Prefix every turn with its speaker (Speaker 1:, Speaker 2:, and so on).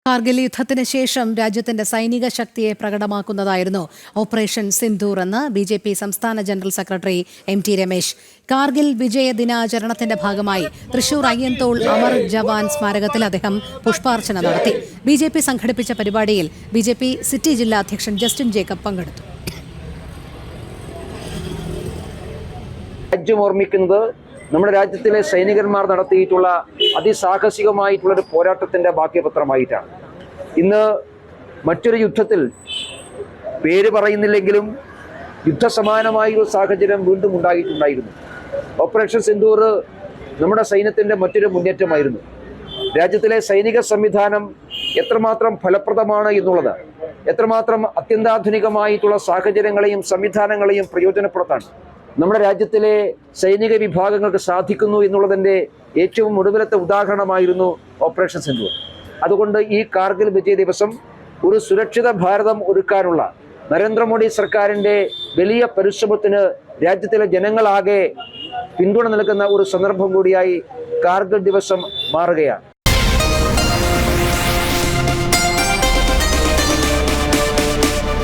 Speaker 1: കാർഗിൽ യുദ്ധത്തിന് ശേഷം രാജ്യത്തിന്റെ സൈനിക ശക്തിയെ പ്രകടമാക്കുന്നതായിരുന്നു ഓപ്പറേഷൻ സിന്ദൂർ എന്ന് ബി.ജെ.പി. സംസ്ഥാന ജനറൽ സെക്രട്ടറി എം.ടി. രമേശ്. കാർഗിൽ വിജയ ദിനാചരണത്തിന്റെ ഭാഗമായി തൃശൂർ അയ്യന്തോൾ അമർ ജവാൻ സ്മാരകത്തിൽ അദ്ദേഹം പുഷ്പാർച്ചന നടത്തി. ബി.ജെ.പി. സംഘടിപ്പിച്ച പരിപാടിയിൽ ബി.ജെ.പി. സിറ്റി ജില്ലാ അധ്യക്ഷൻ ജസ്റ്റിൻ ജേക്കബ് പങ്കെടുത്തു.
Speaker 2: രാജ്യം ഓർമ്മിക്കുന്നത് നമ്മുടെ രാജ്യത്തിലെ സൈനികന്മാർ നടത്തിയിട്ടുള്ള അതിസാഹസികമായിട്ടുള്ള ഒരു പോരാട്ടത്തിന്റെ ബാക്കിപത്രമായിട്ടാണ്. ഇന്ന് മറ്റൊരു യുദ്ധത്തിൽ പേര് പറയുന്നില്ലെങ്കിലും യുദ്ധസമാനമായ ഒരു സാഹചര്യം വീണ്ടും ഉണ്ടായിട്ടുണ്ടായിരുന്നു. ഓപ്പറേഷൻ സിന്ദൂർ നമ്മുടെ സൈന്യത്തിന്റെ മറ്റൊരു മുന്നേറ്റമായിരുന്നു. രാജ്യത്തിലെ സൈനിക സംവിധാനം എത്രമാത്രം ഫലപ്രദമാണ് എന്നുള്ളത്, എത്രമാത്രം അത്യന്താധുനികമായിട്ടുള്ള സാഹചര്യങ്ങളെയും സംവിധാനങ്ങളെയും പ്രയോജനപ്പെടുത്താൻ നമ്മുടെ രാജ്യത്തിലെ സൈനിക വിഭാഗങ്ങൾക്ക് സാധിക്കുന്നു എന്നുള്ളതിൻ്റെ ഏറ്റവും ഒടുവിലത്തെ ഉദാഹരണമായിരുന്നു ഓപ്പറേഷൻ സിന്ദൂർ. അതുകൊണ്ട് ഈ കാർഗിൽ വിജയ ദിവസം ഒരു സുരക്ഷിത ഭാരതം ഒരുക്കാനുള്ള നരേന്ദ്രമോദി സർക്കാരിൻ്റെ വലിയ പരിശ്രമത്തിന് രാജ്യത്തിലെ ജനങ്ങളാകെ പിന്തുണ നൽകുന്ന ഒരു സന്ദർഭം കൂടിയായി കാർഗിൽ ദിവസം മാറുകയാണ്.